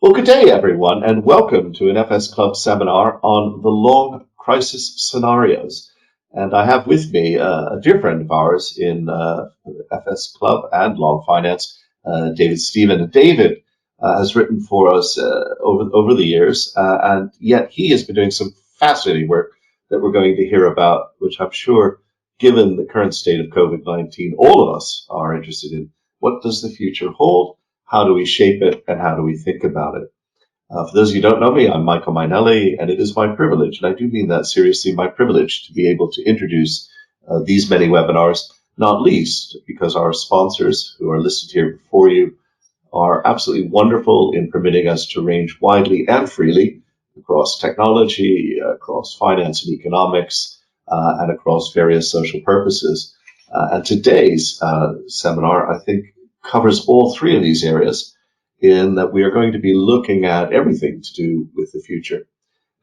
Well, good day, everyone, and welcome to an FS Club seminar on the long crisis scenarios. And I have with me a dear friend of ours in FS Club and Long Finance, David Stephen. And David has written for us over the years, and yet he has been doing some fascinating work that we're going to hear about, which I'm sure, given the current state of COVID-19, all of us are interested in. What does the future hold? How do we shape it, and how do we think about it? For those of you who don't know me, I'm Michael Mainelli, and it is my privilege, and I do mean that seriously, my privilege to be able to introduce these many webinars, not least because our sponsors who are listed here before you are absolutely wonderful in permitting us to range widely and freely across technology, across finance and economics, and across various social purposes. And today's seminar, I think, covers all three of these areas in that we are going to be looking at everything to do with the future.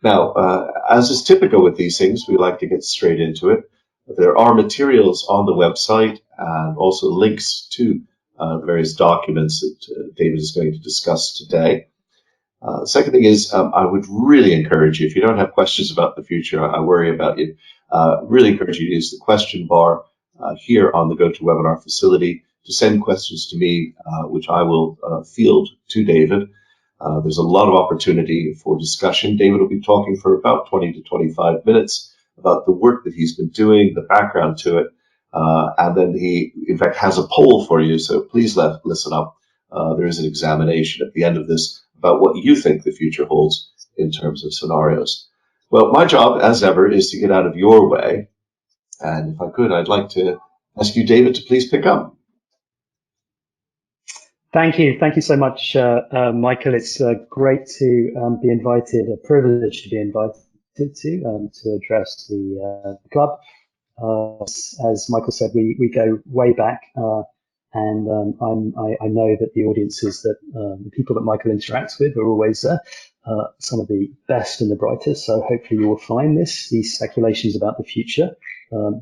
Now, as is typical with these things, we like to get straight into it. There are materials on the website and also links to the various documents that David is going to discuss today. Second thing is, I would really encourage you, if you don't have questions about the future, I worry about you, really encourage you to use the question bar here on the GoToWebinar facility to send questions to me, which I will field to David. There's a lot of opportunity for discussion. David will be talking for about 20 to 25 minutes about the work that he's been doing, the background to it, and then he, in fact, has a poll for you, so please listen up. There is an examination at the end of this about what you think the future holds in terms of scenarios. Well, my job, as ever, is to get out of your way, and if I could, I'd like to ask you, David, to please pick up. Thank you. Thank you so much, Michael. It's great to be invited, a privilege to be invited to address the club. As Michael said, we go way back, and I know that the audiences that the people that Michael interacts with are always some of the best and the brightest. So hopefully you will find these speculations about the future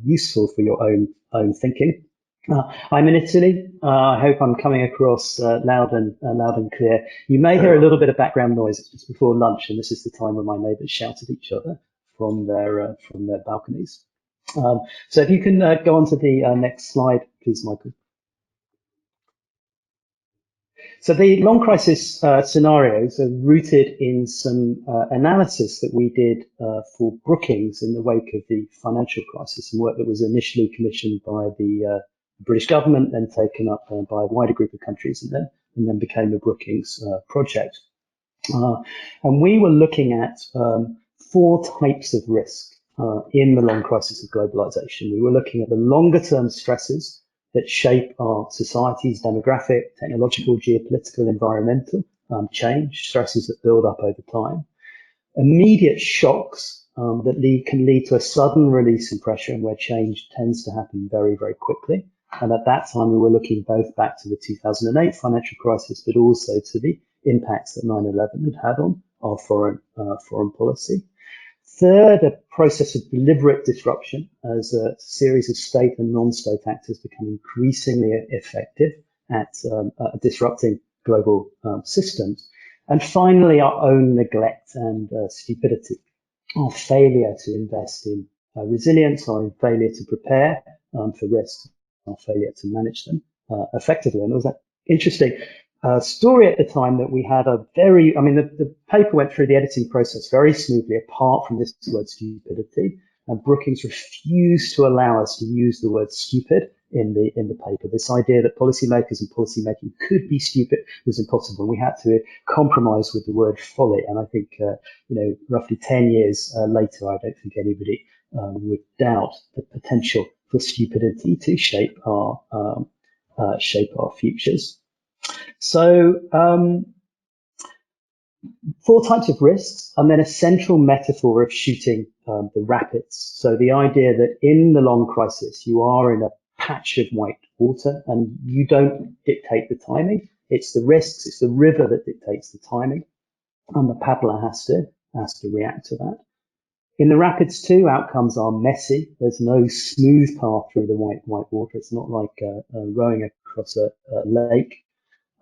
useful for your own thinking. I'm in Italy. I hope I'm coming across loud and clear. You may hear a little bit of background noise. It's just before lunch, and this is the time when my neighbours shout at each other from their balconies. So if you can go on to the next slide, please, Michael. So the long crisis scenarios are rooted in some analysis that we did for Brookings in the wake of the financial crisis, and work that was initially commissioned by the British government, then taken up by a wider group of countries, and then became the Brookings project. And we were looking at four types of risk in the long crisis of globalization. We were looking at the longer term stresses that shape our societies, demographic, technological, geopolitical, environmental change, stresses that build up over time. Immediate shocks that can lead to a sudden release in pressure, and where change tends to happen very, very quickly. And at that time, we were looking both back to the 2008 financial crisis, but also to the impacts that 9/11 had on our foreign policy. Third, a process of deliberate disruption as a series of state and non-state actors become increasingly effective at disrupting global systems. And finally, our own neglect and stupidity, our failure to invest in resilience, our failure to prepare for risks, our failure to manage them effectively. And there was that interesting story at the time that we had the paper went through the editing process very smoothly, apart from this word stupidity. And Brookings refused to allow us to use the word stupid in the paper. This idea that policymakers and policymaking could be stupid was impossible. We had to compromise with the word folly. And I think, roughly 10 years later, I don't think anybody would doubt the potential for stupidity to shape our futures. So, four types of risks, and then a central metaphor of shooting the rapids. So the idea that in the long crisis, you are in a patch of white water and you don't dictate the timing. It's the risks, it's the river that dictates the timing, and the paddler has to react to that. In the rapids too, outcomes are messy. There's no smooth path through the white water. It's not like rowing across a lake.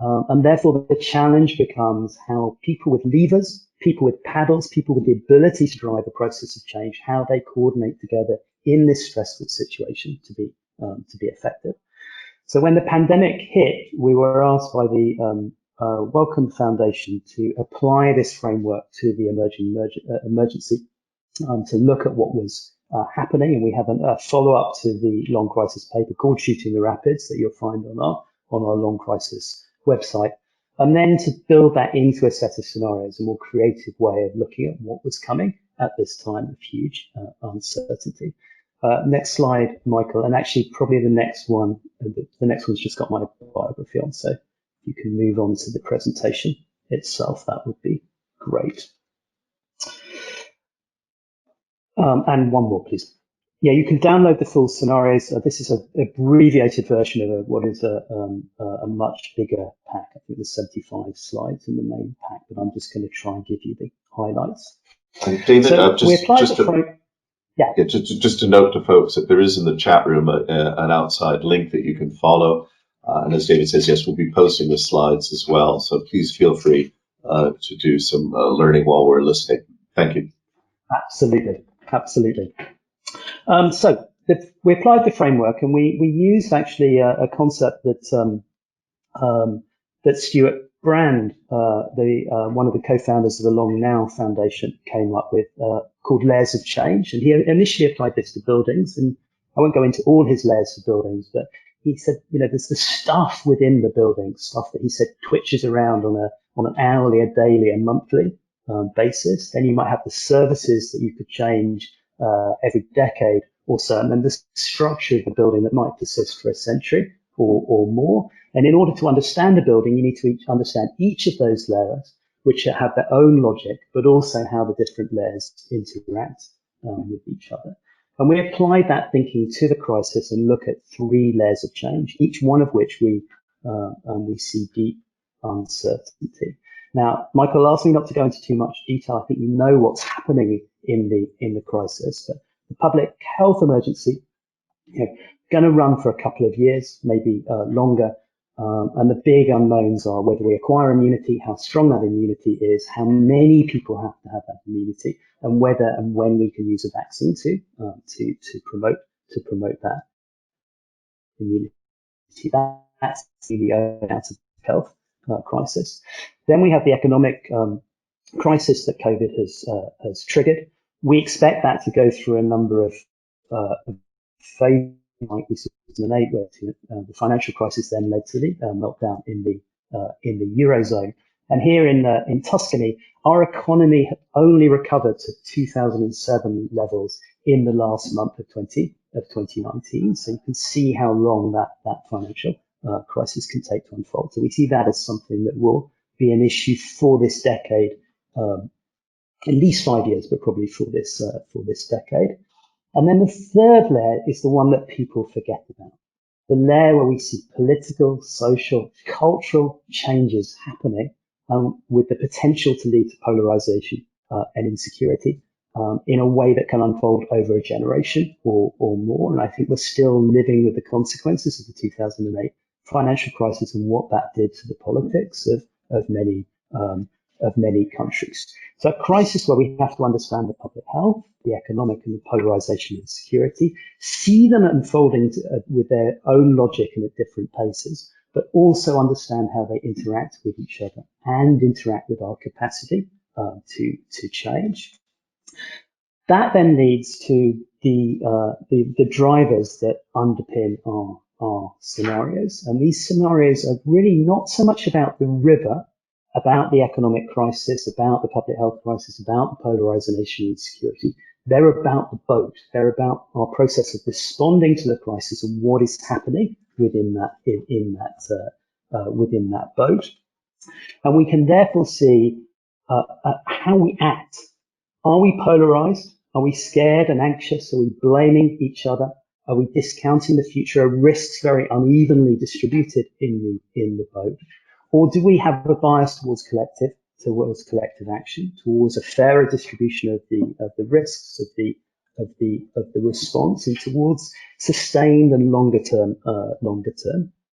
And therefore, the challenge becomes how people with levers, people with paddles, people with the ability to drive the process of change, how they coordinate together in this stressful situation to be effective. So when the pandemic hit, we were asked by the Wellcome Foundation to apply this framework to the emergency, to look at what was happening. And we have a follow-up to the long crisis paper called Shooting the Rapids that you'll find on our long crisis website. And then to build that into a set of scenarios, a more creative way of looking at what was coming at this time of huge uncertainty. Next slide, Michael, and actually probably the next one. The next one's just got my biography on, so you can move on to the presentation itself. That would be great. And one more, please. Yeah, you can download the full scenarios. This is an abbreviated version of what is a much bigger pack. I think there's 75 slides in the main pack, but I'm just going to try and give you the highlights. And David, So just to note to folks that there is in the chat room an outside link that you can follow. And as David says, yes, we'll be posting the slides as well. So please feel free to do some learning while we're listening. Thank you. Absolutely. So we applied the framework, and we used actually a concept that that Stuart Brand, one of the co-founders of the Long Now Foundation, came up with, called layers of change. And he initially applied this to buildings, and I won't go into all his layers of buildings, but he said, there's the stuff within the building, stuff that he said twitches around on an hourly, a daily, a monthly basis. Then you might have the services that you could change every decade or so, and then the structure of the building that might persist for a century or more. And in order to understand a building, you need to understand each of those layers, which have their own logic, but also how the different layers interact with each other. And we applied that thinking to the crisis and look at 3 layers of change, each one of which we see deep uncertainty. Now, Michael asked me not to go into too much detail. I think you know what's happening in the crisis, but the public health emergency, going to run for a couple of years, maybe longer. And the big unknowns are whether we acquire immunity, how strong that immunity is, how many people have to have that immunity, and whether and when we can use a vaccine to promote that immunity. That's the out of health crisis. Then we have the economic crisis that COVID has triggered. We expect that to go through a number of phases, like we saw in 2008, where the financial crisis then led to the meltdown in the Eurozone. And here in Tuscany, our economy had only recovered to 2007 levels in the last month of 2019. So you can see how long that financial crisis can take to unfold. So we see that as something that will be an issue for this decade, at least 5 years, but probably for this decade. And then the third layer is the one that people forget about. The layer where we see political, social, cultural changes happening with the potential to lead to polarisation and insecurity in a way that can unfold over a generation or more. And I think we're still living with the consequences of the 2008 financial crisis and what that did to the politics of many countries. So a crisis where we have to understand the public health, the economic and the polarisation and security, see them unfolding with their own logic and at different paces, but also understand how they interact with each other and interact with our capacity to change. That then leads to the drivers that underpin our scenarios. And these scenarios are really not so much about the river, about the economic crisis, about the public health crisis, about the polarisation and security. They're about the boat. They're about our process of responding to the crisis and what is happening within that boat. And we can therefore see how we act. Are we polarised? Are we scared and anxious? Are we blaming each other? Are we discounting the future? Are risks very unevenly distributed in the boat? Or do we have a bias towards collective action, towards a fairer distribution of the risks of the response, and towards sustained and longer term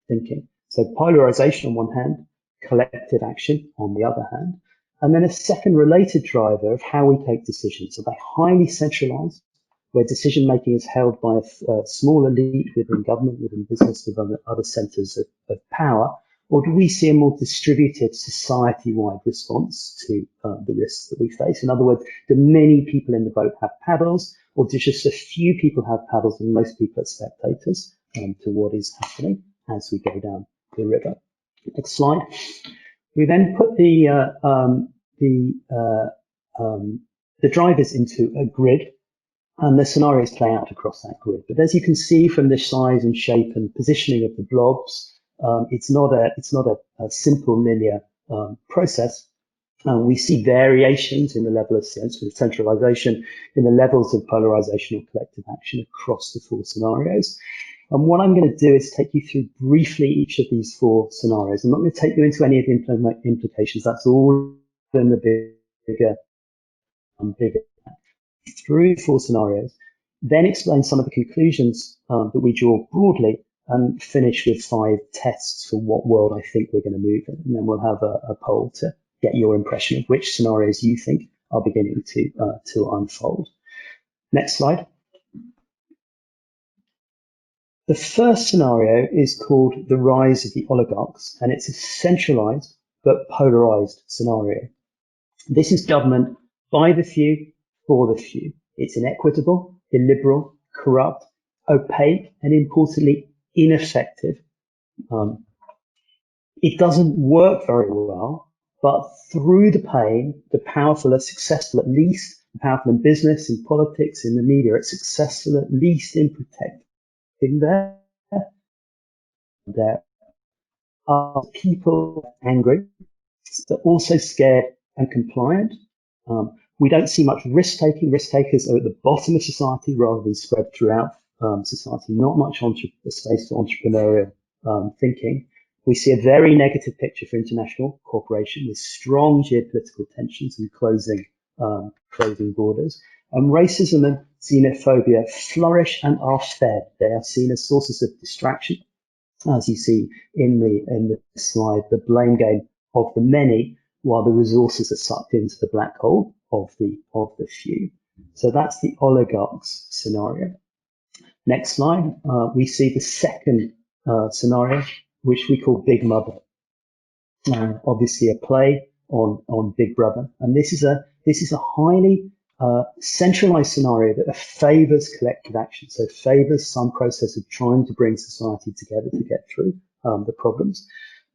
thinking? So polarisation on one hand, collective action on the other hand. And then a second related driver of how we take decisions. So they're highly centralized, where decision making is held by a small elite within government, within business, within other centers of power. Or do we see a more distributed society-wide response to the risks that we face? In other words, do many people in the boat have paddles, or do just a few people have paddles and most people are spectators to what is happening as we go down the river? Next slide. We then put the drivers into a grid, and the scenarios play out across that grid. But as you can see from the size and shape and positioning of the blobs, it's not a simple linear process. We see variations in the level of centralization, in the levels of polarization or collective action across the four scenarios. And what I'm going to do is take you through briefly each of these four scenarios. I'm not going to take you into any of the implications. That's all in the bigger through four scenarios, then explain some of the conclusions that we draw broadly, and finish with 5 tests for what world I think we're going to move in. And then we'll have a poll to get your impression of which scenarios you think are beginning to unfold. Next slide. The first scenario is called the rise of the oligarchs, and it's a centralized but polarized scenario. This is government by the few, for the few. It's inequitable, illiberal, corrupt, opaque, and importantly, ineffective. It doesn't work very well, but through the pain, the powerful are successful, at least the powerful in business, in politics, in the media, are successful at least in protecting their people angry. They're also scared and compliant. We don't see much risk taking. Risk takers are at the bottom of society rather than spread throughout society. Not much space for entrepreneurial thinking. We see a very negative picture for international cooperation with strong geopolitical tensions and closing borders. And racism and xenophobia flourish and are fed. They are seen as sources of distraction. As you see in the slide, the blame game of the many, while the resources are sucked into the black hole of the few. So that's the oligarchs scenario. Next slide, we see the second scenario, which we call Big Mother. Obviously a play on Big Brother, and this is a highly centralized scenario that favors collective action, so favors some process of trying to bring society together to get through the problems,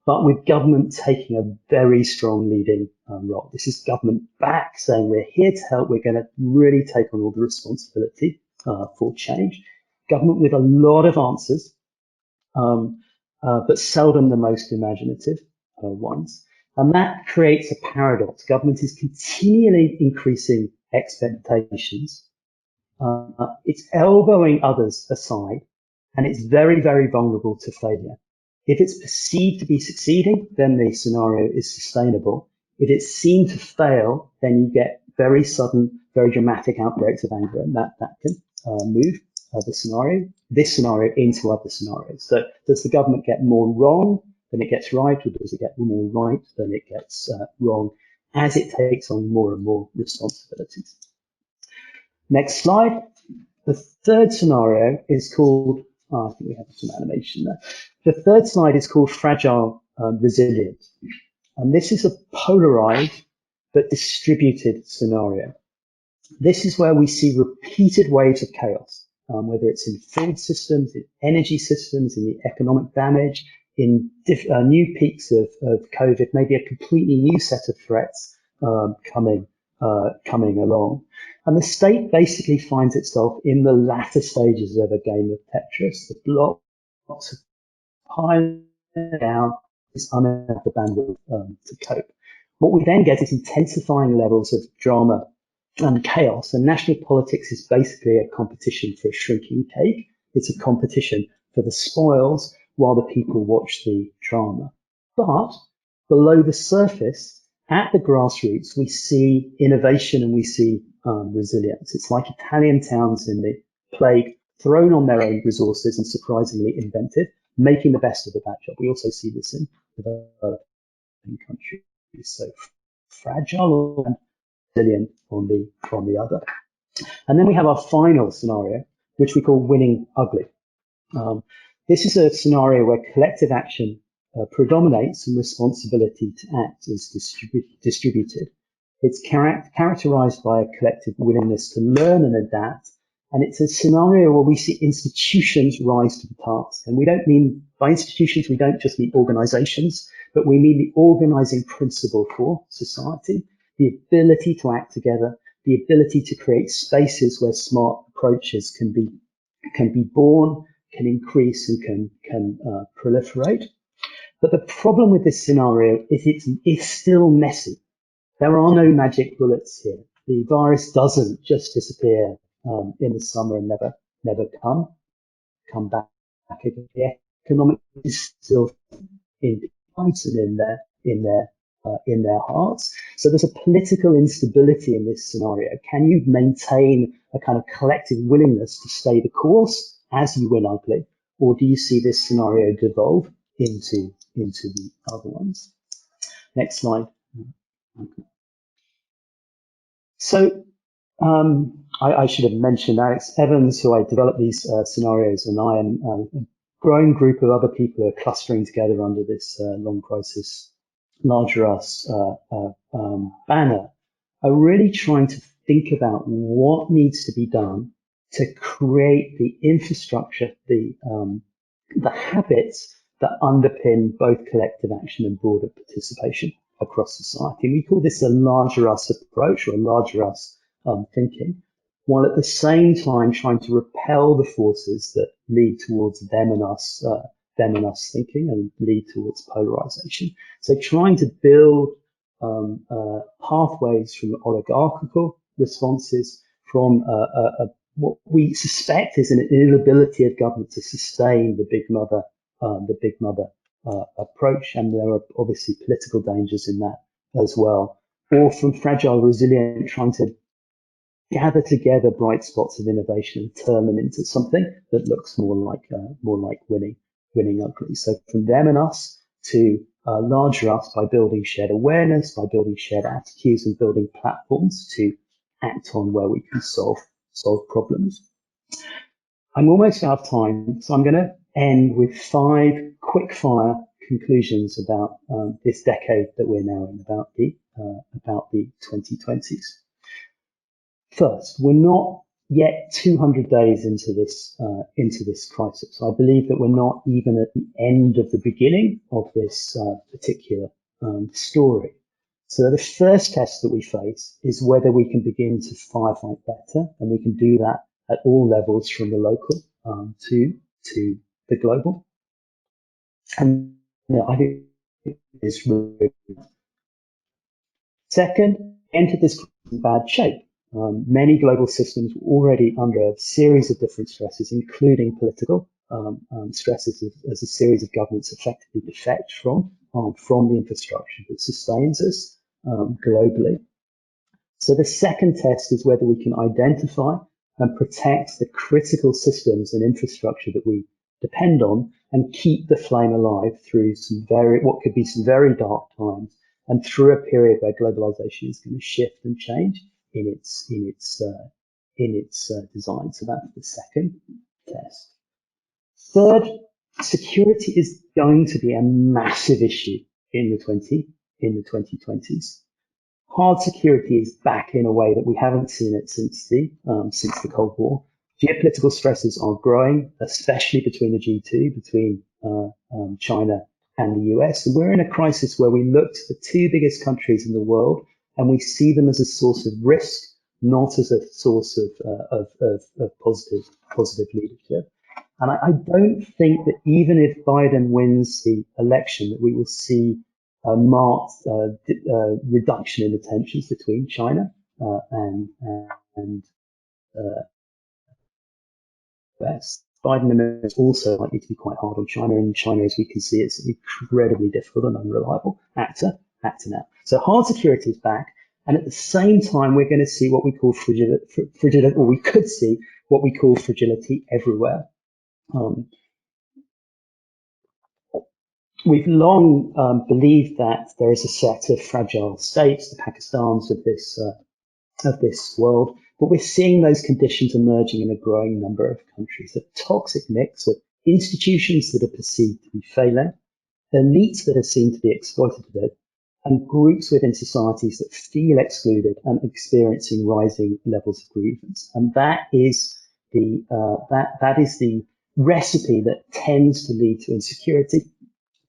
but with government taking a very strong leading role. This is government back saying we're here to help, we're going to really take on all the responsibility for change. Government with a lot of answers, but seldom the most imaginative ones. And that creates a paradox. Government is continually increasing expectations. It's elbowing others aside, and it's very, very vulnerable to failure. If it's perceived to be succeeding, then the scenario is sustainable. If it's seen to fail, then you get very sudden, very dramatic outbreaks of anger, and that can move this scenario into other scenarios. So does the government get more wrong than it gets right, or does it get more right than it gets wrong as it takes on more and more responsibilities? Next slide. The third scenario is called, I think we have some animation there. The third slide is called fragile resilience. And this is a polarized but distributed scenario. This is where we see repeated waves of chaos, whether it's in food systems, in energy systems, in the economic damage, in new peaks of COVID, maybe a completely new set of threats coming along. And the state basically finds itself in the latter stages of a game of Tetris. The blocks are piling down, it's unable to have the bandwidth to cope. What we then get is intensifying levels of drama and chaos, and national politics is basically a competition for a shrinking cake. It's a competition for the spoils while the people watch the drama. But below the surface, at the grassroots, we see innovation and we see resilience. It's like Italian towns in the plague, thrown on their own resources and surprisingly inventive, making the best of the backdrop. We also see this in developing countries. So fragile and resilient on the other. And then we have our final scenario, which we call winning ugly. This is a scenario where collective action predominates and responsibility to act is distributed. It's characterized by a collective willingness to learn and adapt. And it's a scenario where we see institutions rise to the task. And we don't mean, by institutions, we don't just mean organizations, but we mean the organizing principle for society, the ability to act together, the ability to create spaces where smart approaches can be born, can increase, and can proliferate. But the problem with this scenario is it's still messy. There are no magic bullets here. The virus doesn't just disappear in the summer and never come back again. The economic is still in decline and in their hearts. So there's a political instability in this scenario. Can you maintain a kind of collective willingness to stay the course as you win ugly, or do you see this scenario devolve into the other ones? Next slide. So I should have mentioned Alex Evans, who I developed these scenarios, and I am a growing group of other people who are clustering together under this long crisis, larger us banner, are really trying to think about what needs to be done to create the infrastructure, the habits that underpin both collective action and broader participation across society. And we call this a larger us approach, or a larger us thinking, while at the same time trying to repel the forces that lead towards them and us thinking and lead towards polarization. So trying to build pathways from oligarchical responses, from what we suspect is an inability of government to sustain the big mother approach, and there are obviously political dangers in that as well, or from fragile, resilient, trying to gather together bright spots of innovation and turn them into something that looks more like winning ugly. So from them and us to larger us, by building shared awareness, by building shared attitudes, and building platforms to act on where we can solve problems. I'm almost out of time, so I'm going to end with 5 quick fire conclusions about this decade that we're now in, about the 2020s. First, we're not yet 200 days into this crisis. I believe that we're not even at the end of the beginning of this particular story. So the first test that we face is whether we can begin to firefight better, and we can do that at all levels, from the local to the global. And I think it's really second, entered this in bad shape. Many global systems were already under a series of different stresses, including political stresses, as a series of governments effectively defect from the infrastructure that sustains us globally. So the second test is whether we can identify and protect the critical systems and infrastructure that we depend on, and keep the flame alive through what could be some very dark times, and through a period where globalization is going to shift and change in its design. So that's the second test. Third, security is going to be a massive issue in the 2020s. Hard security is back in a way that we haven't seen it since the Cold War. Geopolitical stresses are growing, especially between the G2, between China and the US. And we're in a crisis where we look to the 2 biggest countries in the world, and we see them as a source of risk, not as a source of positive leadership. And I don't think that even if Biden wins the election, that we will see a marked reduction in the tensions between China and US. Biden is also likely to be quite hard on China, and China, as we can see, is an incredibly difficult and unreliable actor now. So hard security is back, and at the same time, we're going to see what we call fragility, or we could see what we call fragility everywhere. we've long believed that there is a set of fragile states, the Pakistans of this world, but we're seeing those conditions emerging in a growing number of countries. A toxic mix of institutions that are perceived to be failing, elites that are seen to be exploitative, and groups within societies that feel excluded and experiencing rising levels of grievance. And that is the recipe that tends to lead to insecurity,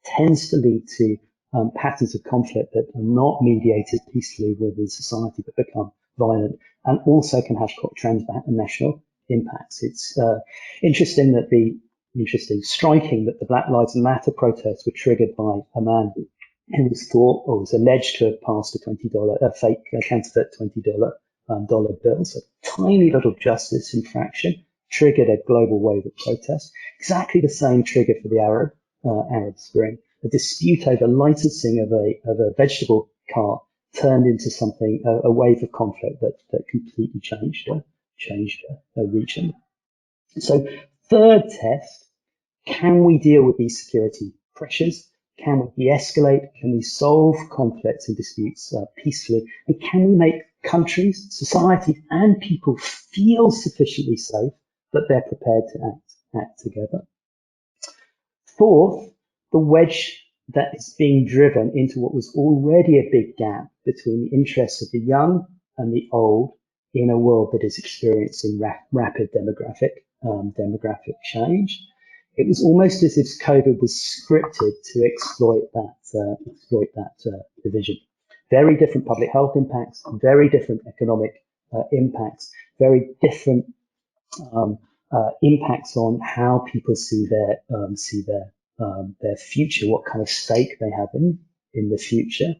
tends to lead to patterns of conflict that are not mediated peacefully within society but become violent, and also can have transnational impacts. It's striking that the Black Lives Matter protests were triggered by a man who was thought or was alleged to have passed a fake counterfeit $20 bill. So tiny little justice infraction triggered a global wave of protest. Exactly the same trigger for the Arab Spring. A dispute over licensing of a vegetable cart turned into something, a wave of conflict that completely changed a region. So third test, can we deal with these security pressures? Can we de-escalate? Can we solve conflicts and disputes peacefully? And can we make countries, societies, and people feel sufficiently safe that they're prepared to act together? Fourth, the wedge that is being driven into what was already a big gap between the interests of the young and the old in a world that is experiencing rapid demographic change. It was almost as if COVID was scripted to exploit that division. Very different public health impacts, very different economic impacts, very different impacts on how people see their future, what kind of stake they have in the future.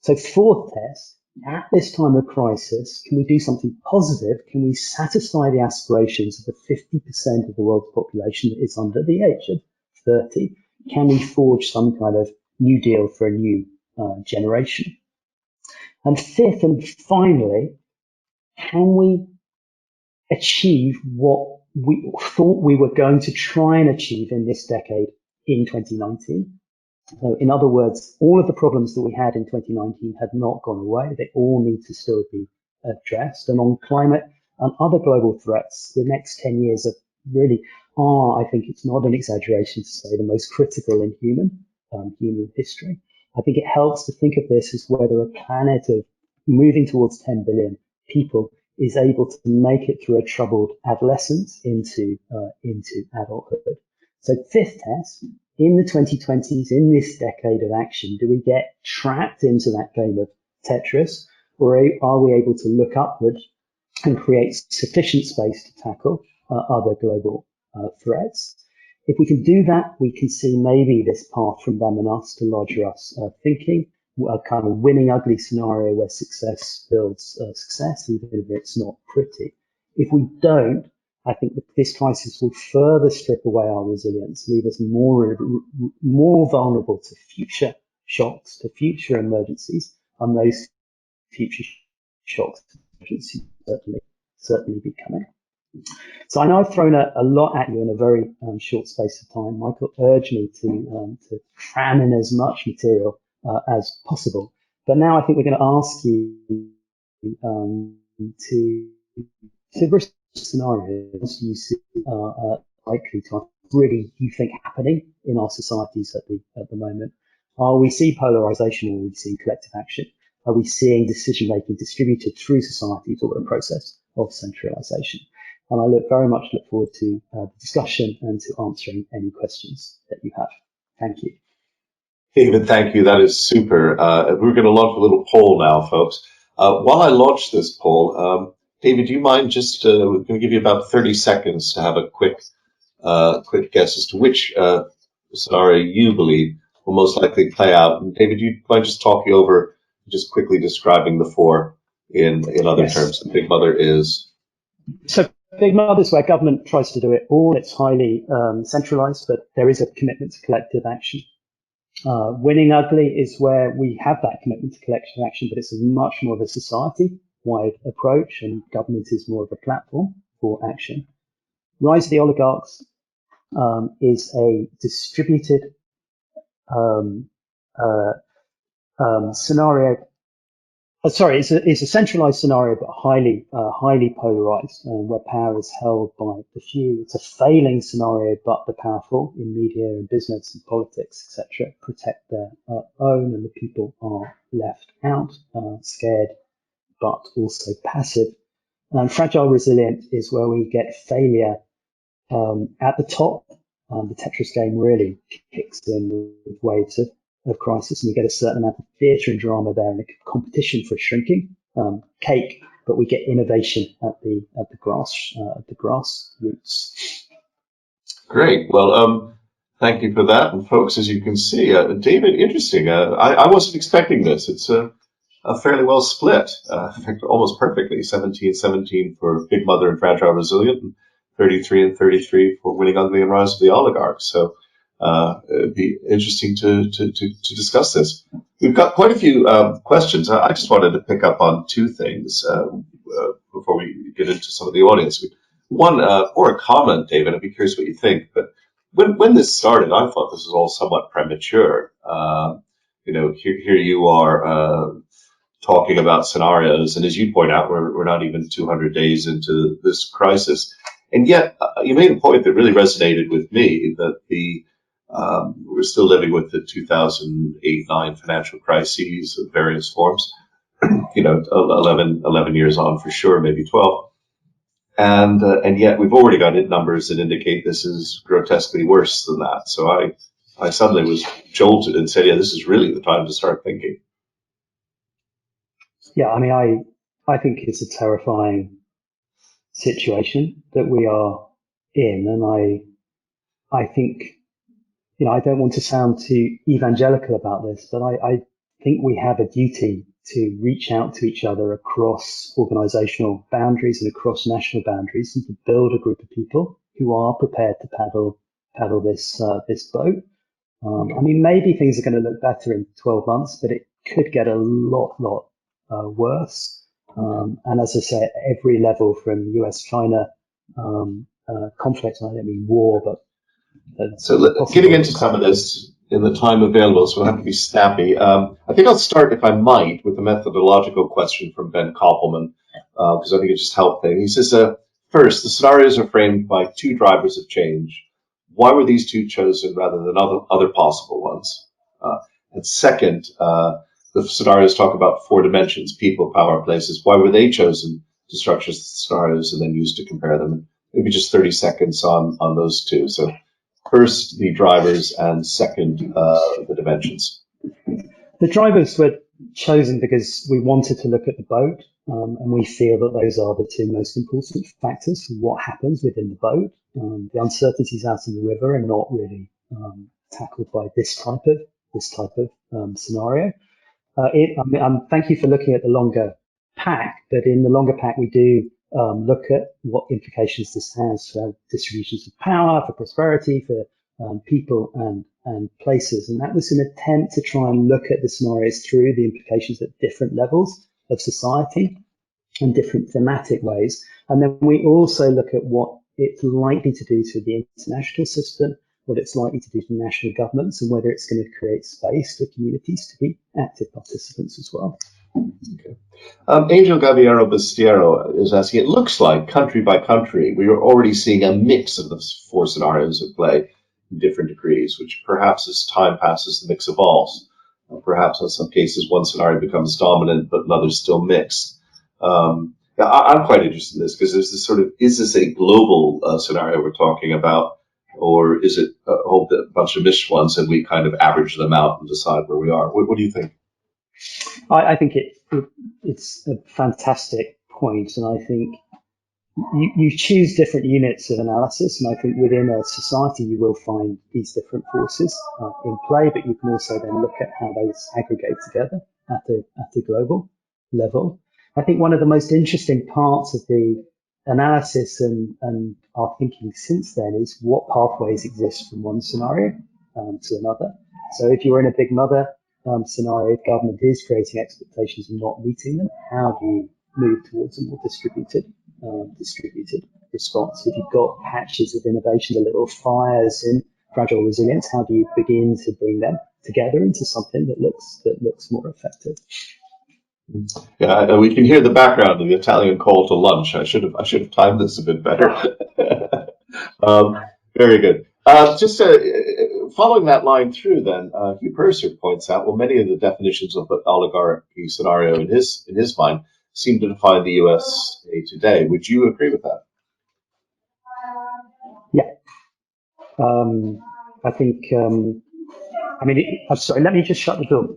So fourth test, at this time of crisis, can we do something positive? Can we satisfy the aspirations of the 50% of the world's population that is under the age of 30? Can we forge some kind of new deal for a new generation? And fifth and finally, can we achieve what we thought we were going to try and achieve in this decade in 2019? So in other words, all of the problems that we had in 2019 have not gone away. They all need to still be addressed. And on climate and other global threats, the next 10 years are, I think it's not an exaggeration to say, the most critical in human history. I think it helps to think of this as whether a planet of moving towards 10 billion people is able to make it through a troubled adolescence into adulthood. So fifth test, in the 2020s, in this decade of action, do we get trapped into that game of Tetris, or are we able to look upward and create sufficient space to tackle other global threats? If we can do that, we can see maybe this path from them and us to larger us thinking, a kind of winning ugly scenario where success builds success, even if it's not pretty. If we don't, I think that this crisis will further strip away our resilience, leave us more vulnerable to future shocks, to future emergencies, and those future shocks certainly be coming. So I know I've thrown a lot at you in a very short space of time. Michael urged me to cram in as much material as possible. But now I think we're going to ask you to scenarios you see are likely to really you think happening in our societies at the moment. Are we seeing polarisation, or are we seeing collective action? Are we seeing decision making distributed through societies, or a process of centralisation? And I look forward to the discussion and to answering any questions that you have. Thank you. David, thank you. That is super. We're going to launch a little poll now, folks. While I launch this poll, David, do you mind just, we're going to give you about 30 seconds to have a quick guess as to which scenario you believe will most likely play out. And David, do you mind just talking over, just quickly describing the four in other terms? The Big Mother is... So Big Mother is where government tries to do it all. It's highly centralized, but there is a commitment to collective action. Winning ugly is where we have that commitment to collective action, but it's much more of a society-wide approach, and government is more of a platform for action. Rise of the Oligarchs is a distributed um, uh, scenario. Sorry, it's a centralized scenario, but highly polarized, where power is held by the few. It's a failing scenario, but the powerful in media and business and politics, etc., protect their own, and the people are left out, scared, but also passive. And fragile resilient is where we get failure at the top. The Tetris game really kicks in with waves of crisis, and we get a certain amount of theatre and drama there, and a competition for shrinking cake. But we get innovation at the grass roots. Great. Well, thank you for that. And folks, as you can see, David, interesting. I wasn't expecting this. It's a fairly well split, in fact, almost perfectly. 17-17 for Big Mother and Fragile Resilient, and 33-33 for Winning Ugly and Rise of the Oligarchs. So it'd be interesting to discuss this. We've got quite a few questions. I just wanted to pick up on two things before we get into some of the audience. One, or a comment, David, I'd be curious what you think, but when this started, I thought this was all somewhat premature. Here you are talking about scenarios, and as you point out, we're not even 200 days into this crisis, and yet you made a point that really resonated with me, that we're still living with the 2008-9 financial crises of various forms. 11 years on for sure, maybe 12. And yet we've already got numbers that indicate this is grotesquely worse than that. So I suddenly was jolted and said, yeah, this is really the time to start thinking. Yeah, I mean, I think it's a terrifying situation that we are in, and I think, I don't want to sound too evangelical about this, but I think we have a duty to reach out to each other across organizational boundaries and across national boundaries, and to build a group of people who are prepared to paddle this boat. I mean, maybe things are going to look better in 12 months, but it could get a lot worse. And as I say, at every level, from US-China conflict, and I don't mean war, but so getting into some of this in the time available, so we'll have to be snappy. I think I'll start, if I might, with a methodological question from Ben Koppelman, because I think it just helped things. He says, first, the scenarios are framed by two drivers of change. Why were these two chosen rather than other possible ones? And second, the scenarios talk about four dimensions: people, power, places. Why were they chosen to structure scenarios and then used to compare them? Maybe just 30 seconds on those two. So first, the drivers, and second, the dimensions. The drivers were chosen because we wanted to look at the boat, and we feel that those are the two most important factors for what happens within the boat. The uncertainties out in the river are not really tackled by this type of scenario. Thank you for looking at the longer pack, but in the longer pack we do look at what implications this has for distributions of power, for prosperity, for people and places. And that was an attempt to try and look at the scenarios through the implications at different levels of society and different thematic ways. And then we also look at what it's likely to do to the international system, what it's likely to do to national governments, and whether it's going to create space for communities to be active participants as well. Okay. Angel Gaviero Bastiero is asking, it looks like country by country, we are already seeing a mix of the four scenarios at play in different degrees, which perhaps as time passes, the mix evolves. Perhaps in some cases, one scenario becomes dominant, but another's still mixed. I'm quite interested in this because there's this sort of, is this a global scenario we're talking about, or is it a whole bunch of mixed ones and we kind of average them out and decide where we are? What do you think? I think it's a fantastic point, and I think you choose different units of analysis, and I think within a society you will find these different forces in play, but you can also then look at how those aggregate together at the global level. I think one of the most interesting parts of the analysis and our thinking since then is what pathways exist from one scenario to another. So if you're in a Big Mother scenario, if government is creating expectations and not meeting them, how do you move towards a more distributed response? If you've got patches of innovation, the little fires in fragile resilience? How do you begin to bring them together into something that looks more effective? Yeah, we can hear the background of the Italian call to lunch. I should have timed this a bit better. um, Very good. Just following that line through, then Hugh Purser points out, well, many of the definitions of the oligarchy scenario in his mind seem to define the U.S. today. Would you agree with that? Yeah. I think. I'm sorry. Let me just shut the door.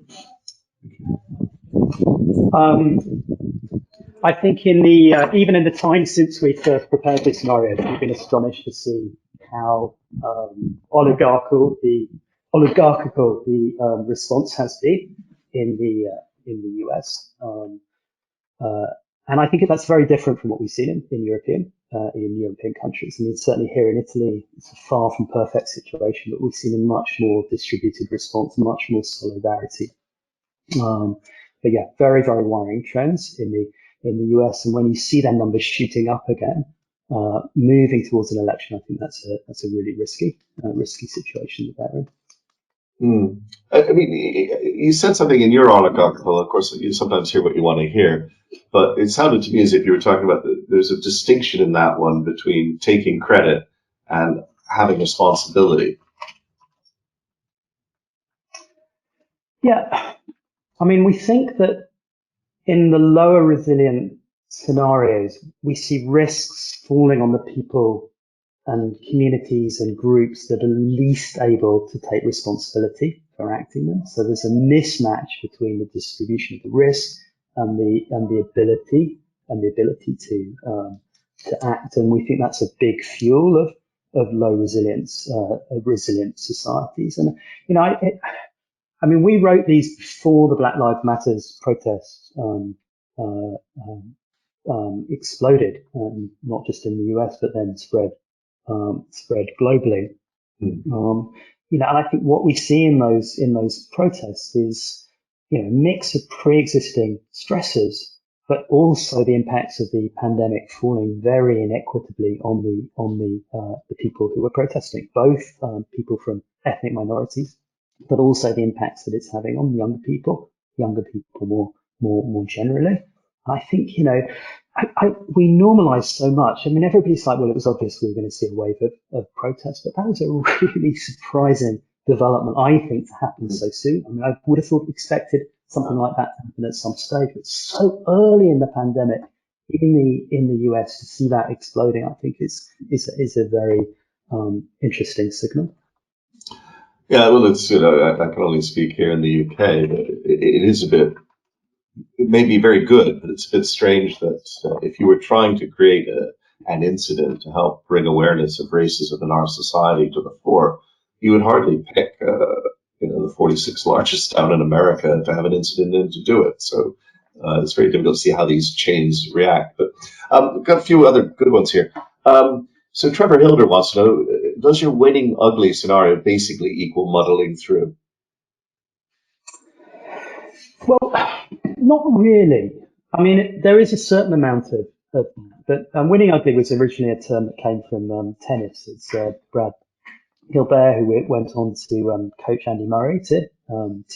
I think in the even in the time since we first prepared this scenario, we've been astonished to see how oligarchical the response has been in the US. And I think that's very different from what we've seen in European countries. I mean, certainly here in Italy, it's a far from perfect situation, but we've seen a much more distributed response, much more solidarity. But yeah, very, very worrying trends in the US. And when you see their numbers shooting up again, moving towards an election, I think that's a really risky situation that they're in. I mean, you said something in your oligarchical. Of course, you sometimes hear what you want to hear, but it sounded to me as if you were talking about there's a distinction in that one between taking credit and having responsibility. Yeah, I mean, we think that in the lower resilient scenarios, we see risks falling on the people and communities and groups that are least able to take responsibility for acting them. So there's a mismatch between the distribution of the risk and the ability to act. And we think that's a big fuel of low resilience, of resilient societies. And I mean, we wrote these before the Black Lives Matters protests uh, exploded, not just in the US, but then spread globally. And I think what we see in those protests is, a mix of pre-existing stressors, but also the impacts of the pandemic falling very inequitably on the people who were protesting, both people from ethnic minorities, but also the impacts that it's having on younger people more generally. I think, we normalize so much. I mean, everybody's like, well, it was obvious we were going to see a wave of protests, but that was a really surprising development, I think, to happen so soon. I mean, I would have expected something like that to happen at some stage, but so early in the pandemic in the US to see that exploding, I think is a very interesting signal. Yeah, well, it's I can only speak here in the UK, but it is a bit. It may be very good, but it's a bit strange that if you were trying to create an incident to help bring awareness of racism in our society to the fore, you would hardly pick, the 46th largest town in America to have an incident and to do it. So it's very difficult to see how these chains react. But we've got a few other good ones here. So Trevor Hilder wants to know, does your winning ugly scenario basically equal muddling through? Well, not really. I mean, there is a certain amount of but winning ugly was originally a term that came from tennis. It's Brad Gilbert who went on to coach Andy Murray to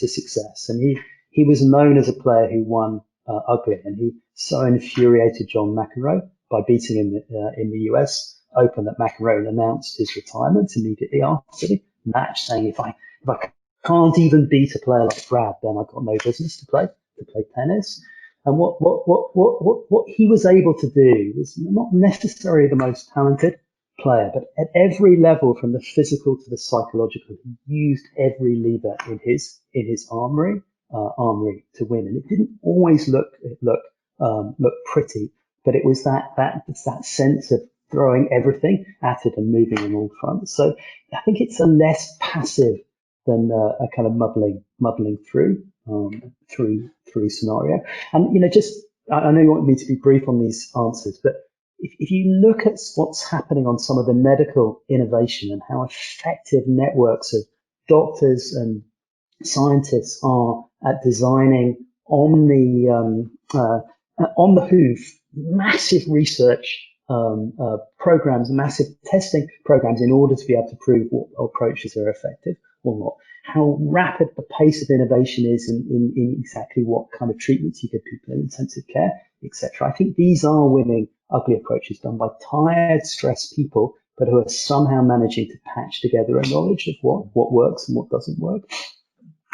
success, and he was known as a player who won ugly, and he so infuriated John McEnroe by beating him in the US Open that McEnroe announced his retirement immediately after the match, saying if I can't even beat a player like Brad, then I've got no business to play tennis. And what he was able to do was not necessarily the most talented player, but at every level, from the physical to the psychological, he used every lever in his armory to win. And it didn't always look pretty, but it was that sense of throwing everything at it and moving on all fronts. So I think it's a less passive than a kind of muddling through scenario. And I know you want me to be brief on these answers, but if you look at what's happening on some of the medical innovation and how effective networks of doctors and scientists are at designing on the hoof massive research programs, massive testing programs in order to be able to prove what approaches are effective or not. How rapid the pace of innovation is in exactly what kind of treatments you give people in intensive care, etc. I think these are winning ugly approaches done by tired, stressed people, but who are somehow managing to patch together a knowledge of what works and what doesn't work.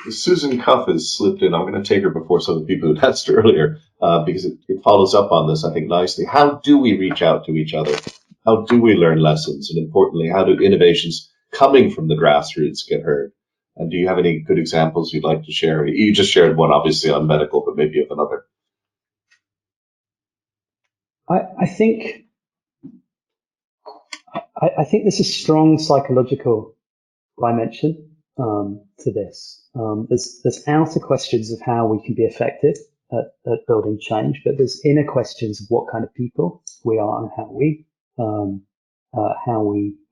Susan Cuff has slipped in. I'm going to take her before some of the people who asked earlier, because it follows up on this, I think, nicely. How do we reach out to each other? How do we learn lessons? And importantly, how do innovations coming from the grassroots get heard? And do you have any good examples you'd like to share? You just shared one, obviously, on medical, but maybe you have another. I think there's a strong psychological dimension to this. There's outer questions of how we can be effective at building change, but there's inner questions of what kind of people we are and how we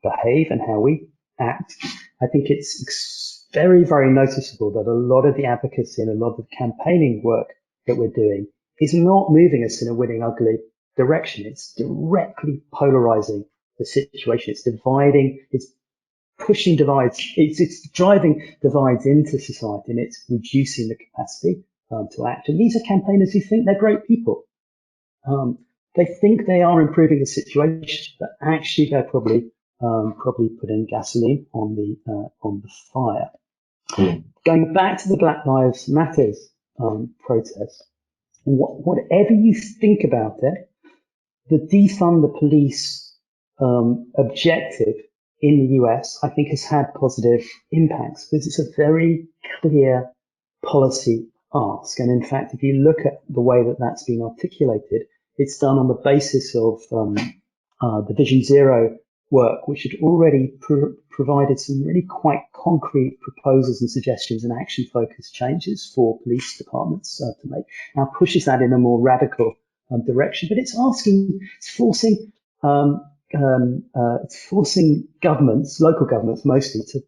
behave and how we act. I think it's very, very noticeable that a lot of the advocacy and a lot of the campaigning work that we're doing is not moving us in a winning ugly direction. It's directly polarizing the situation. It's dividing, it's pushing divides, it's driving divides into society, and it's reducing the capacity to act. And these are campaigners who think they're great people. They think they are improving the situation, but actually they're probably putting gasoline on the fire. Going back to the Black Lives Matters protest, whatever you think about it, the defund the police objective in the US, I think, has had positive impacts because it's a very clear policy ask. And in fact, if you look at the way that that's been articulated, it's done on the basis of the Vision Zero work, which had already provided some really quite concrete proposals and suggestions and action-focused changes for police departments to make. Now pushes that in a more radical direction, but it's forcing governments, local governments mostly, to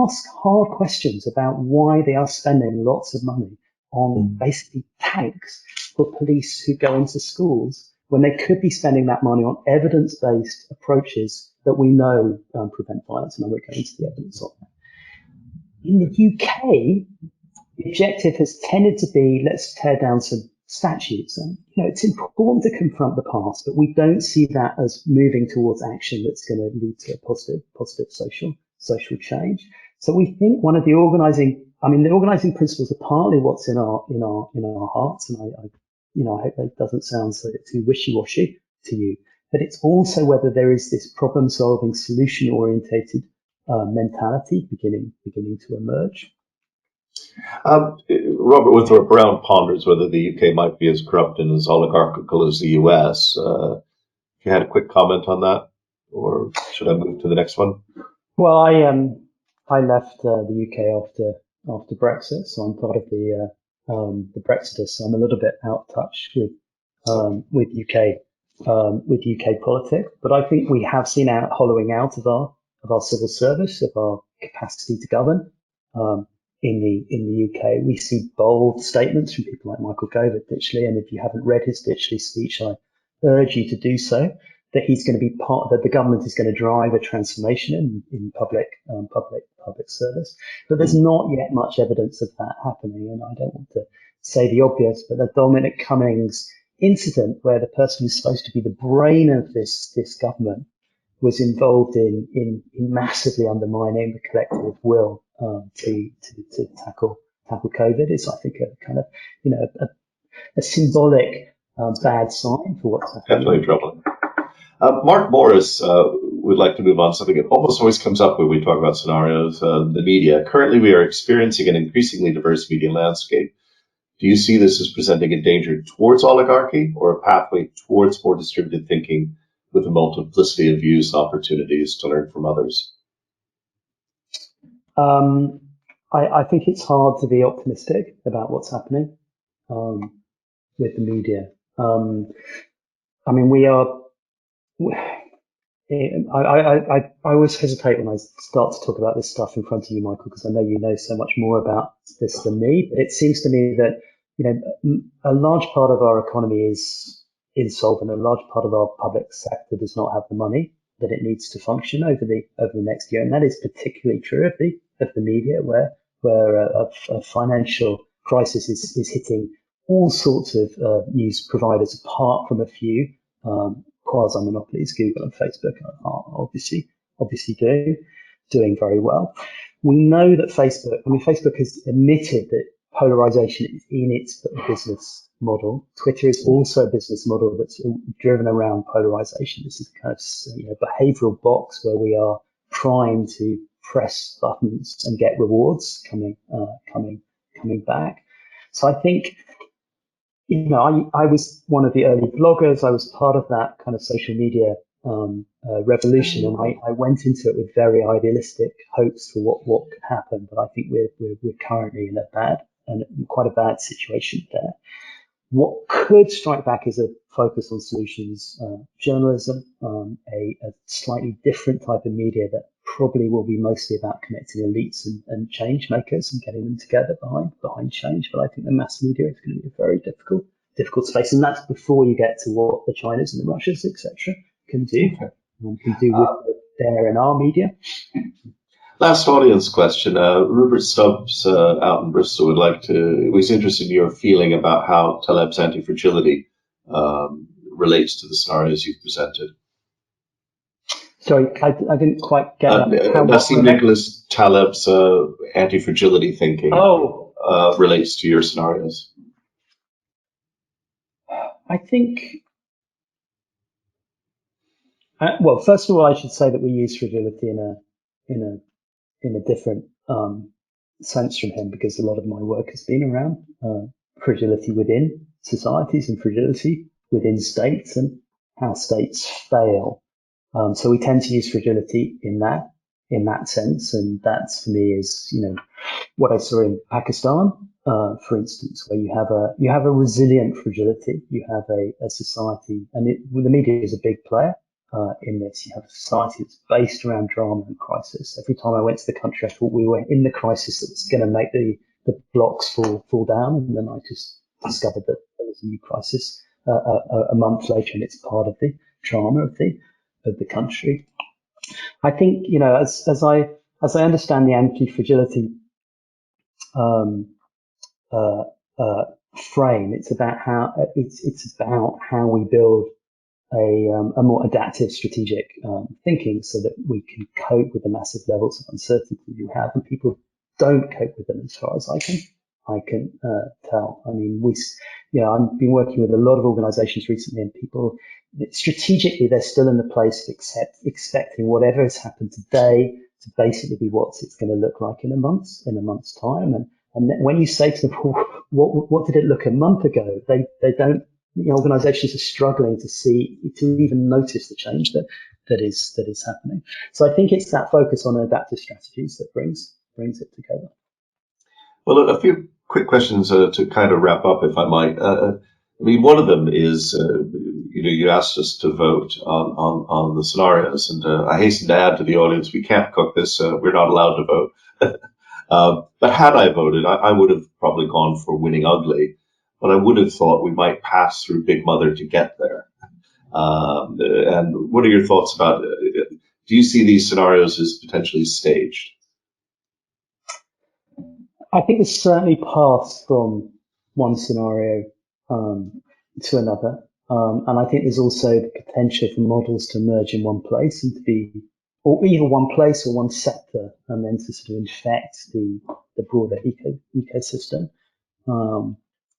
ask hard questions about why they are spending lots of money on basically tanks for police who go into schools when they could be spending that money on evidence-based approaches that we know prevent violence, and I won't go into the evidence of that. In the UK, the objective has tended to be, let's tear down some statutes. And it's important to confront the past, but we don't see that as moving towards action that's going to lead to a positive social change. So we think one of the organizing principles are partly what's in our hearts, and I hope that doesn't sound so too wishy-washy to you, but it's also whether there is this problem-solving, solution-orientated mentality beginning to emerge. Robert Winthrop Brown ponders whether the UK might be as corrupt and as oligarchical as the US. If you had a quick comment on that, or should I move to the next one? Well, I left the UK after Brexit, so I'm part of the Brexiters. So I'm a little bit out of touch with UK politics. But I think we have seen hollowing out of our civil service, of our capacity to govern. In the UK, we see bold statements from people like Michael Gove at Ditchley, and if you haven't read his Ditchley speech, I urge you to do so. That he's going to be that the government is going to drive a transformation in public service, but there's not yet much evidence of that happening. And I don't want to say the obvious, but the Dominic Cummings incident, where the person who's supposed to be the brain of this government was involved in massively undermining the collective will to tackle COVID, is, I think, a kind of a symbolic bad sign for what's happening. Definitely troubling. Mark Morris would like to move on to something that almost always comes up when we talk about scenarios, the media. Currently, we are experiencing an increasingly diverse media landscape. Do you see this as presenting a danger towards oligarchy or a pathway towards more distributed thinking with a multiplicity of views and opportunities to learn from others? I think it's hard to be optimistic about what's happening with the media. I always hesitate when I start to talk about this stuff in front of you, Michael, because I know you know so much more about this than me. But it seems to me that a large part of our economy is insolvent. A large part of our public sector does not have the money that it needs to function over the next year, and that is particularly true of the media, where a financial crisis is hitting all sorts of news providers, apart from a few quasi monopolies. Google and Facebook are obviously doing very well. We know that Facebook has admitted that polarization is in its business model. Twitter is also a business model that's driven around polarization. This is kind of behavioral box where we are trying to press buttons and get rewards coming back. So I think, I was one of the early bloggers. I was part of that kind of social media revolution, and I went into it with very idealistic hopes for what could happen. But I think we're currently in quite a bad situation there. What could strike back is a focus on solutions journalism, a slightly different type of media that probably will be mostly about connecting elites and change makers and getting them together behind change. But I think the mass media is going to be a very difficult space, and that's before you get to what the Chinas and the Russias, etc., can do with their and our media. Last audience question. Rupert Stubbs out in Bristol was interested in your feeling about how Taleb's anti-fragility relates to the scenarios you've presented. Sorry, I didn't quite get that. Nassim Nicholas Taleb's anti-fragility thinking relates to your scenarios. I think, well, first of all, I should say that we use fragility in a different sense from him, because a lot of my work has been around fragility within societies and fragility within states and how states fail. So we tend to use fragility in that sense, and that's, for me, is what I saw in Pakistan, for instance, where you have a resilient fragility. You have a society, and the media is a big player in this. You have a society that's based around drama and crisis. Every time I went to the country, I thought we were in the crisis that was going to make the blocks fall down, and then I just discovered that there was a new crisis a month later, and it's part of the drama of the country. I think, as I understand the anti-fragility frame, it's about how we build a more adaptive strategic thinking, so that we can cope with the massive levels of uncertainty we have, and people don't cope with them, as far as I can tell. I mean, I've been working with a lot of organizations recently, and people, strategically, they're still in the place of expecting whatever has happened today to basically be what it's going to look like in a month's time. And when you say to them, what did it look a month ago? They don't. Organizations are struggling to even notice the change that is happening. So I think it's that focus on adaptive strategies that brings it together. Well, a few quick questions to kind of wrap up, if I might. One of them is, you asked us to vote on the scenarios, and I hasten to add to the audience, we can't cook this. We're not allowed to vote. But had I voted, I would have probably gone for winning ugly. But I would have thought we might pass through Big Mother to get there. And what are your thoughts about it? Do you see these scenarios as potentially staged? I think there's certainly paths from one scenario to another. And I think there's also the potential for models to emerge in one place and to be, or either one place or one sector, and then to sort of infect the broader ecosystem.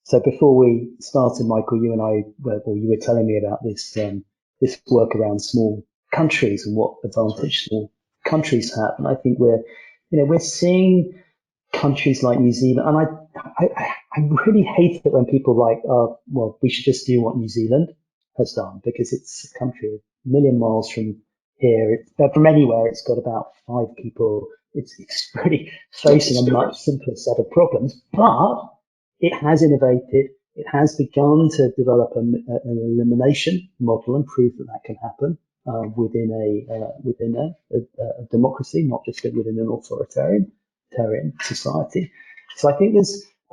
So before we started, Michael, you and I, you were telling me about this work around small countries and what advantage small countries have, and I think we're seeing countries like New Zealand, and I really hate it when people we should just do what New Zealand has done, because it's a country a million miles from here, from anywhere. It's got about 5 people. It's really facing a much simpler set of problems, but it has innovated. It has begun to develop an elimination model and prove that can happen within a democracy, not just within an authoritarian society. So I think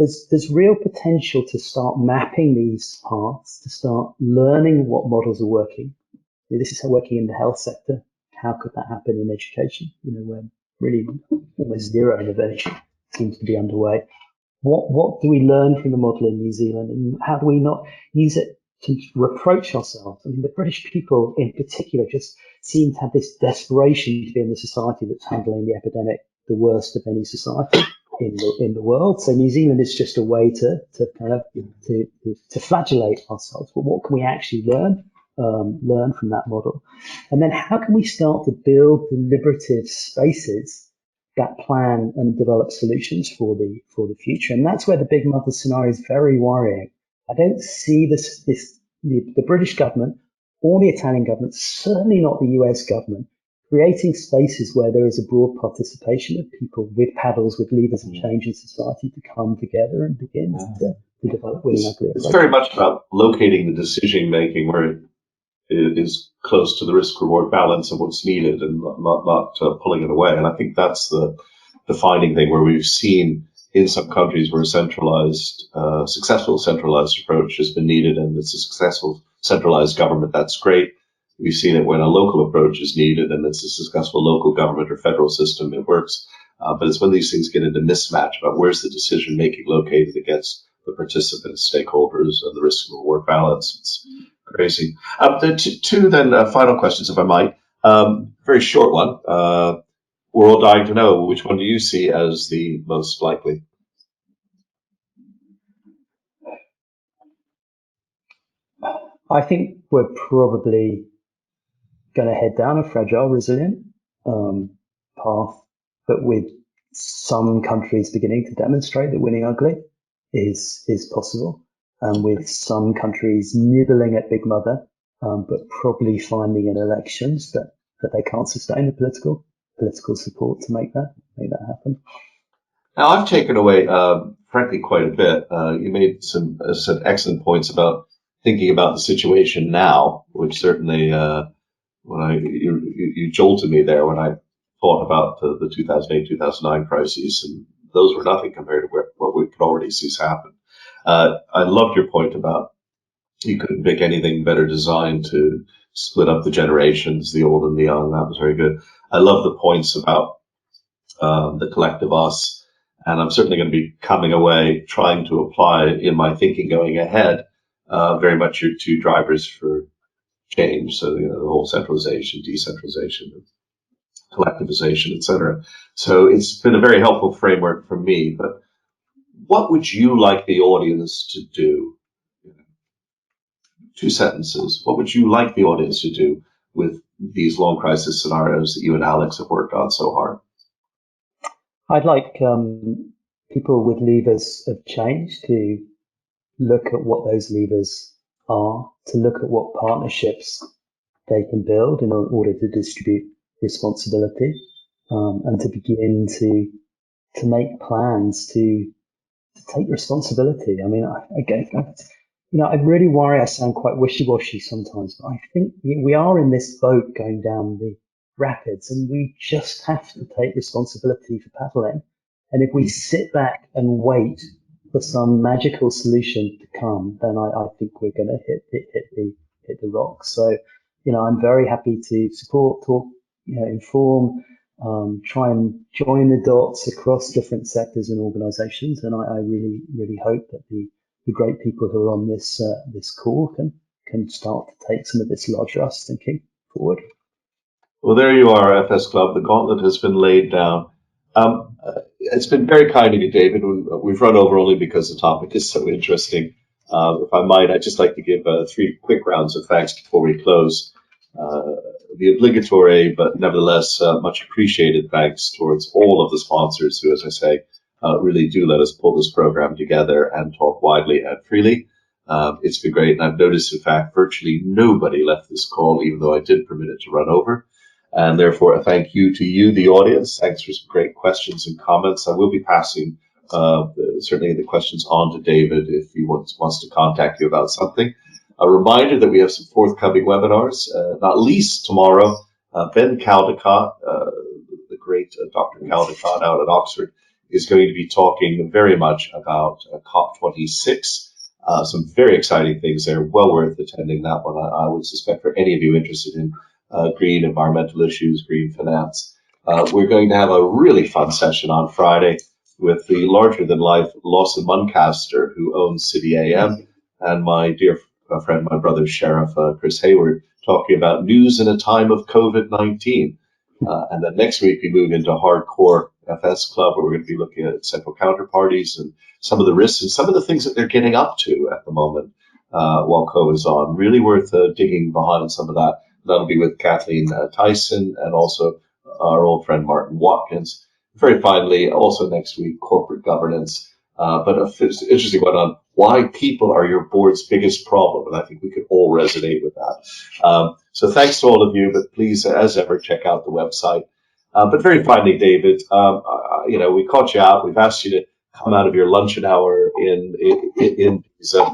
there's real potential to start mapping these paths, to start learning what models are working. This is working in the health sector. How could that happen in education? Where really almost zero innovation seems to be underway. What do we learn from the model in New Zealand, and how do we not use it to reproach ourselves? I mean, the British people in particular just seem to have this desperation to be in the society that's handling the epidemic the worst of any society in the world. So New Zealand is just a way to kind of to flagellate ourselves. But what can we actually learn from that model? And then how can we start to build deliberative spaces that plan and develop solutions for the future? And that's where the Big Mother scenario is very worrying. I don't see the British government or the Italian government, certainly not the US government, creating spaces where there is a broad participation of people with paddles, with levers of change in society to come together and begin to develop winning ugly approaches. It's very much about locating the decision making where it is close to the risk-reward balance of what's needed and not pulling it away. And I think that's the defining thing where we've seen in some countries where a successful centralized approach has been needed and it's a successful centralized government. That's great. We've seen it when a local approach is needed and it's a successful local government or federal system, it works. But it's when these things get into mismatch about where's the decision making located against the participants, stakeholders, and the risk reward balance. It's crazy. Two final questions, if I might. Very short one. We're all dying to know, which one do you see as the most likely? I think we're probably going to head down a fragile, resilient path, but with some countries beginning to demonstrate that winning ugly is possible, and with some countries nibbling at Big Mother, but probably finding in elections that they can't sustain the political support to make that happen. Now, I've taken away, frankly, quite a bit. You made some excellent points about thinking about the situation now, which certainly, you jolted me there when I thought about the 2008, 2009 crises, and those were nothing compared to what we could already see happen. I loved your point about you couldn't pick anything better designed to split up the generations, the old and the young. That was very good. I love the points about the collective us, and I'm certainly going to be coming away trying to apply in my thinking going ahead very much your two drivers for change. So the whole centralization, decentralization, collectivization, etc. So it's been a very helpful framework for me. But what would you like the audience to do? 2 sentences. What would you like the audience to do with these long crisis scenarios that you and Alex have worked on so hard? I'd like people with levers of change to look at what those levers are, to look at what partnerships they can build in order to distribute responsibility, and to begin to make plans to take responsibility. I mean, I really worry I sound quite wishy-washy sometimes, but I think we are in this boat going down the rapids, and we just have to take responsibility for paddling. And if we sit back and wait for some magical solution to come, then I think we're going to hit the rocks. So, I'm very happy to support, talk, inform, try and join the dots across different sectors and organisations. And I really, really hope that the great people who are on this call can start to take some of this larger us thinking forward. Well, there you are, FS Club. The gauntlet has been laid down. It's been very kind of you, David. We've run over only because the topic is so interesting. If I might, I'd just like to give 3 quick rounds of thanks before we close. The obligatory, but nevertheless much appreciated thanks towards all of the sponsors who, as I say, really do let us pull this program together and talk widely and freely. It's been great, and I've noticed, in fact, virtually nobody left this call, even though I did permit it to run over. And therefore, a thank you to you, the audience. Thanks for some great questions and comments. I will be passing certainly the questions on to David if he wants to contact you about something. A reminder that we have some forthcoming webinars, not least tomorrow. Ben Caldecott, the great Dr. Caldecott out at Oxford, is going to be talking very much about COP26. Some very exciting things there. Well worth attending that one. I would suspect for any of you interested in green environmental issues, green finance. We're going to have a really fun session on Friday with the larger-than-life Lawson Muncaster, who owns City AM, and my dear friend, my brother, Sheriff Chris Hayward, talking about news in a time of COVID-19. And then next week, we move into Hardcore FS Club, where we're going to be looking at central counterparties and some of the risks and some of the things that they're getting up to at the moment while COVID is on. Really worth digging behind some of that. That'll be with Kathleen Tyson and also our old friend Martin Watkins. Very finally, also next week, corporate governance. But an interesting one on why people are your board's biggest problem. And I think we could all resonate with that. So thanks to all of you, but please, as ever, check out the website. But very finally, David, we caught you out. We've asked you to come out of your luncheon hour in Pisa,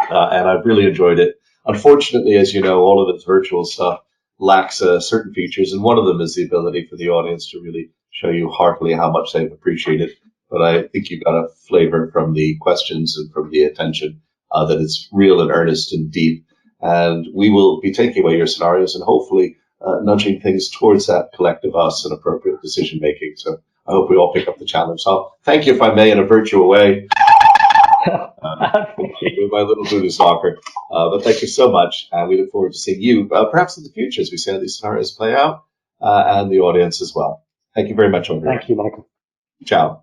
and I've really enjoyed it. Unfortunately, as you know, all of its virtual stuff lacks certain features, and one of them is the ability for the audience to really show you heartily how much they've appreciated. But I think you got a flavor from the questions and from the attention that it's real and earnest and deep. And we will be taking away your scenarios and hopefully nudging things towards that collective us and appropriate decision making. So I hope we all pick up the challenge. So thank you, if I may, in a virtual way. With my little voodoo soccer. But thank you so much. And we look forward to seeing you perhaps in the future as we see how these scenarios play out and the audience as well. Thank you very much, everyone. Thank you, Michael. Ciao.